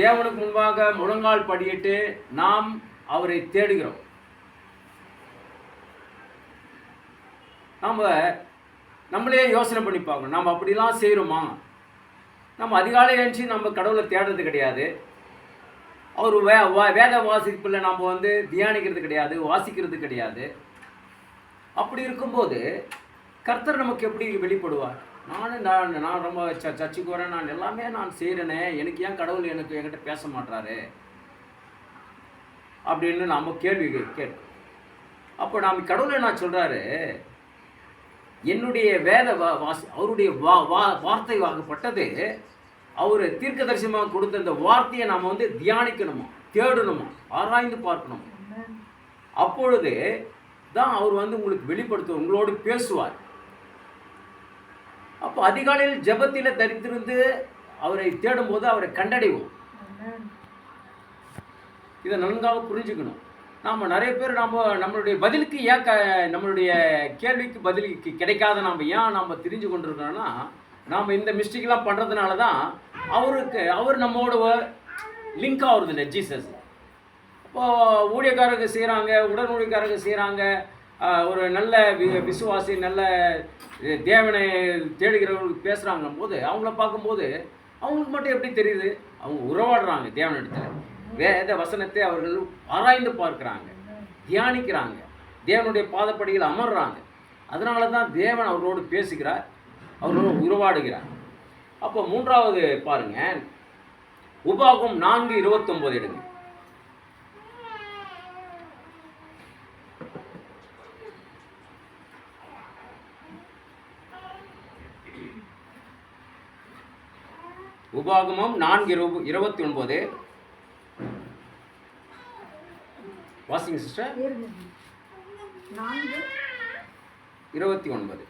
தேவனுக்கு முன்பாக முழங்கால் படியிட்டு நாம் அவரை தேடுகிறோம். நம்மளே யோசனை பண்ணி பார்க்கணும், நம்ம அப்படிலாம் செய்கிறோமா? நம்ம அதிகாலை எழுச்சி நம்ம கடவுளை தேடுறது கிடையாது. அவர் வேத வாசிப்பில் நம்ம தியானிக்கிறது கிடையாது, வாசிக்கிறது கிடையாது. அப்படி இருக்கும்போது கர்த்தர் நமக்கு எப்படி வெளிப்படுவார்? நான் ரொம்ப சர்ச்சுக்கு வரேன், நான் எல்லாமே நான் செய்கிறேனே, எனக்கு ஏன் கடவுள் என்கிட்ட பேச மாட்டாரு அப்படின்னு நாம் கேள்வி கேட்கும். அப்போ நாம் கடவுள் என்ன சொல்கிறாரு? என்னுடைய வேத அவருடைய வார்த்தை வாங்கப்பட்டது, அவர் தீர்க்கதரிசனமாக கொடுத்த இந்த வார்த்தையை நாம் தியானிக்கணுமா, தேடணுமா, ஆராய்ந்து பார்க்கணுமா. அப்பொழுது தான் அவர் உங்களுக்கு வெளிப்படுத்துவார், உங்களோடு பேசுவார். அப்போ அதிகாலையில் ஜெபத்தில் தரித்திருந்து அவரை தேடும்போது அவரை கண்டடைவோம். இதை நன்காக புரிஞ்சுக்கணும். நாம் நிறைய பேர் நம்மளுடைய பதிலுக்கு ஏன் நம்மளுடைய கேள்விக்கு பதில் கிடைக்காத ஏன் தெரிஞ்சு கொண்டிருக்கிறோன்னா, நாம் இந்த மிஸ்டேக்லாம் பண்ணுறதுனால தான் அவர் நம்மோட லிங்க் ஆகுறது இல்லை ஜீசஸ். இப்போது ஊழியக்காரங்க செய்கிறாங்க, உடன் ஊழியக்காரங்க செய்கிறாங்க, ஒரு நல்ல விசுவாசி, நல்ல தேவனை தேடுகிறவர்களுக்கு பேசுகிறாங்க போது அவங்கள பார்க்கும்போது அவங்களுக்கு மட்டும் எப்படி தெரியுது? அவங்க உறவாடுறாங்க தேவனிடத்தில், வேத வசனத்தை அவர்கள் ஆராய்ந்து பார்க்குறாங்க, தியானிக்கிறாங்க, தேவனுடைய பாதப்படியில் அமர்றாங்க. அதனால தான் தேவன் அவர்களோடு பேசுகிறார், அவர்களோடு உறவாடுகிறார். அப்போ மூன்றாவது பாருங்க, உபாகம் 4:29 எடுங்க. உபாகமம் 4:29 வாசிங்க சிஸ்டர். 4:29.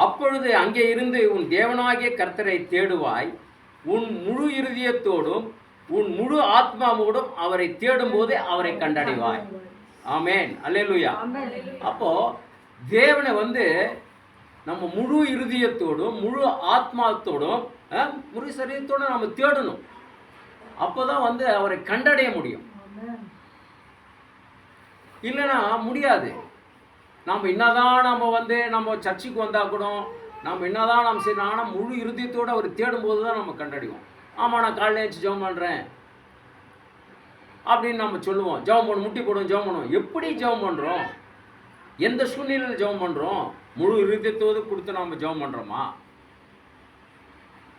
அப்பொழுது அங்கே இருந்து உன் தேவனாகிய கர்த்தரை தேடுவாய், உன் முழு இருதயத்தோடும் உன் முழு ஆத்மாவோடும் அவரை தேடும்போது அவரை கண்டடைவாய். ஆமென், அல்லேலூயா. அப்போ தேவனை நம்ம முழு இருதயத்தோடும் முழு ஆத்மாத்தோடும் முழு சரீரத்தோடும் நம்ம தேடணும். அப்போதான் அவரை கண்டடைய முடியும். இல்லைன்னா முடியாது. நம்ம என்னதான் நம்ம சர்ச்சுக்கு வந்தால் கூட நம்ம என்னதான் நம்ம சரி, ஆனால் முழு இருதயத்தோடு அவர் தேடும்போது தான் நம்ம கண்டடைவோம். ஆமாம், நான் காலையில் எழுந்து ஜெபம் பண்ணுறேன் அப்படின்னு நம்ம சொல்லுவோம். ஜெபம் பண்ணணும், முட்டி போடுவோம், ஜெபம் பண்ணுவோம். எப்படி ஜெபம் பண்ணுறோம்? எந்த சூழ்நிலையில் ஜெபம் பண்ணுறோம்? முழு இருதயத்தோடு கொடுத்து நாம் ஜெபம் பண்ணுறோமா?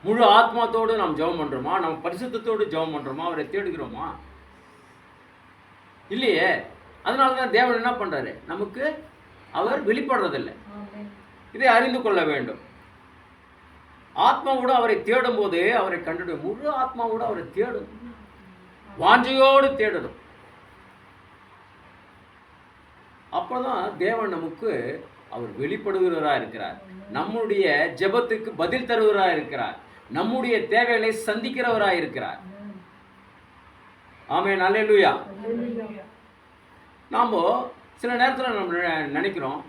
முழு ஆத்மாத்தோடு நாம் ஜெபம் பண்ணுறோமா? நம்ம பரிசுத்தத்தோடு ஜெபம் பண்ணுறோமா? அவரை தேடுகிறோமா? இல்லையே. அதனால தான் தேவன் என்ன பண்ணுறாரு? நமக்கு அவர் வெளிப்படுறதில்லை. இதை அறிந்து கொள்ள வேண்டும். ஆத்மாவோடு அவரை தேடும் போது அவரை கண்டுடும். முழு ஆத்மாவோடு அவரை தேடும், வாஞ்சையோடு தேடணும். அப்போதான் தேவன் நமக்கு அவர் வெளிப்படுகிறவராக இருக்கிறார், நம்முடைய ஜெபத்துக்கு பதில் தருவராக இருக்கிறார், நம்முடைய தேவைகளை சந்திக்கிறவராக இருக்கிறார். ஆமென், அல்லேலூயா. நாம் சில நேரத்தில் நம்ம நினைக்கிறோம்,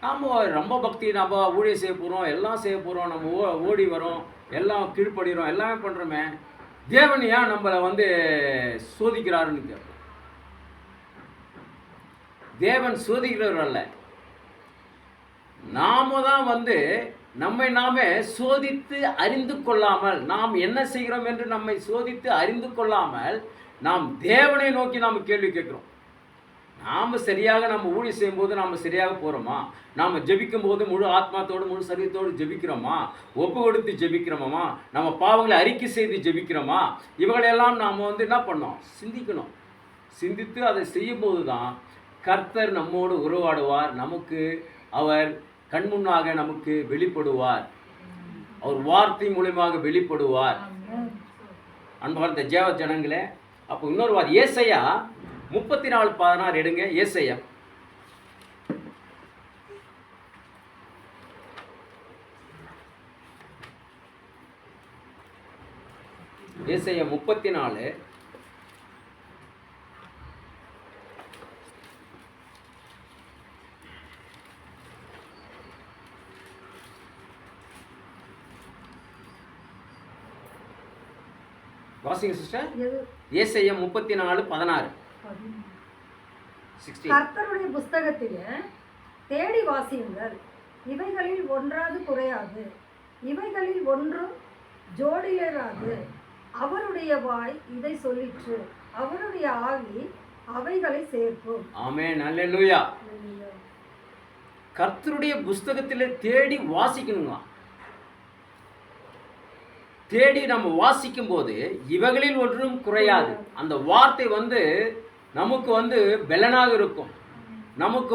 நாம் ரொம்ப பக்தி, நம்ம ஊழியம் செய்ய போகிறோம், எல்லாம் செய்ய போகிறோம், நம்ம ஓடி வரோம், எல்லாம் கீழ்ப்படுகிறோம், எல்லாமே பண்ணுறோமே, தேவன் ஏன் நம்மளை சோதிக்கிறாருன்னு கேட்போம். தேவன் சோதிக்கிறவர் அல்ல, நாம தான் நம்மை நாமே சோதித்து அறிந்து கொள்ளாமல், நாம் என்ன செய்கிறோம் என்று நம்மை சோதித்து அறிந்து கொள்ளாமல் நாம் தேவனை நோக்கி நாம் கேள்வி கேட்கிறோம். நாம் சரியாக நம்ம ஊழியம் செய்யும்போது நாம் சரியாக போகிறோமா? நாம் ஜெபிக்கும் போது முழு ஆத்மாத்தோடு முழு சரீரத்தோடு ஜெபிக்கிறோமா? ஒப்பு கொடுத்து ஜெபிக்கிறோமா? நம்ம பாவங்களை அறிக்கை செய்து ஜெபிக்கிறோமா? இவங்களெல்லாம் நாம் என்ன பண்ணோம்? சிந்திக்கணும். சிந்தித்து அதை செய்யும்போது தான் கர்த்தர் நம்மோடு உறவாடுவார், நமக்கு அவர் கண்முன்னாக நமக்கு வெளிப்படுவார், அவர் வார்த்தை மூலமாக வெளிப்படுவார். அன்பார்ந்த தேவ ஜனங்களே, அப்போ இன்னொரு வார்த்தை ஏசாயா 34:16 எடுங்க. ஏசாயா ஏசாயா 34 16 வாசிங்க சிஸ்டர். எது? ஏசாயா 34:16. 16. கர்த்தருடைய புஸ்தகத்திலே தேடி வாசியுங்கள், இவைகளில் ஒன்றாவது குறையாது, இவைகளில் ஒன்றும் ஜோடியராது. அவருடைய வாய் இதை சொல்லிற்று, அவருடைய ஆவி அவைகளை சேர்க்கும். ஆமென், அல்லேலூயா. கர்த்தருடைய புஸ்தகத்தில் தேடி வாசிக்கணுங்களா? தேடி நம்ம வாசிக்கும் போது இவைகளில் ஒன்றும் குறையாது. அந்த வார்த்தை நமக்கு பலனாக இருக்கும். நமக்கு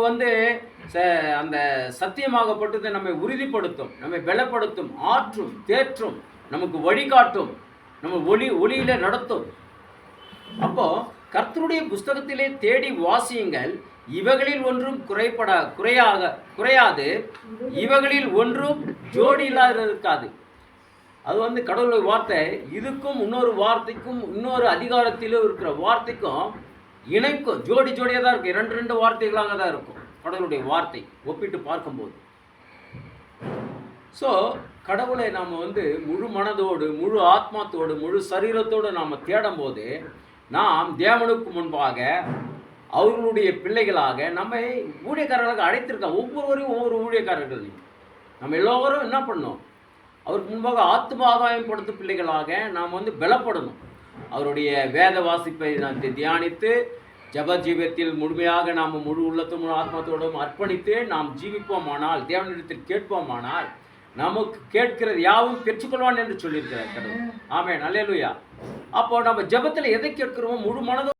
அந்த சத்தியமாகப்பட்டது நம்மை உறுதிப்படுத்தும், நம்மை பலப்படுத்தும், ஆற்றும், தேற்றும், நமக்கு வழிகாட்டும், நம்ம ஒளியில நடத்தும். அப்போ கர்த்தருடைய புஸ்தகத்திலே தேடி வாசியுங்கள், இவைகளில் ஒன்றும் குறையாது, இவைகளில் ஒன்றும் ஜோடி இல்லாத இருக்காது. அது கடவுளுடைய வார்த்தை. இதுக்கும் இன்னொரு வார்த்தைக்கும், இன்னொரு அதிகாரத்திலும் இருக்கிற வார்த்தைக்கும் இணைக்கும். ஜோடியாக தான் இருக்கும். 2 வார்த்தைகளாக தான் இருக்கும் கடவுளுடைய வார்த்தை ஒப்பிட்டு பார்க்கும்போது. ஸோ கடவுளை நாம் முழு மனதோடு, முழு ஆத்மாத்தோடு, முழு சரீரத்தோடு நாம் தேடும் போது நாம் தேவனுக்கு முன்பாக அவர்களுடைய பிள்ளைகளாக நம்மை ஊழியக்காரர்களாக அழைத்திருக்கோம். ஒவ்வொருவரையும் ஒவ்வொரு ஊழியக்காரர்கள். நம்ம எல்லோரும் என்ன பண்ணணும்? அவருக்கு முன்பாக ஆத்ம ஆதாயம் படுத்தும் பிள்ளைகளாக நாம் பலப்படணும். அவருடைய வேத வாசிப்பை நாம் தியானித்து ஜப ஜீவியத்தில் முழுமையாக நாம் முழு உள்ளத்தோடும் முழு ஆத்மாத்தோடும் அர்ப்பணித்து நாம் ஜீவிப்போமானால், தேவனிடத்தில் கேட்போமானால், நமக்கு கேட்கிறது யாவும் பெற்றுக்கொள்வான் என்று சொல்லியிருக்கிறார் கடவுள். ஆமென், அல்லேலூயா. அப்போ நம்ம ஜபத்தில் எதை கேட்கிறோமோ முழு மனதோடு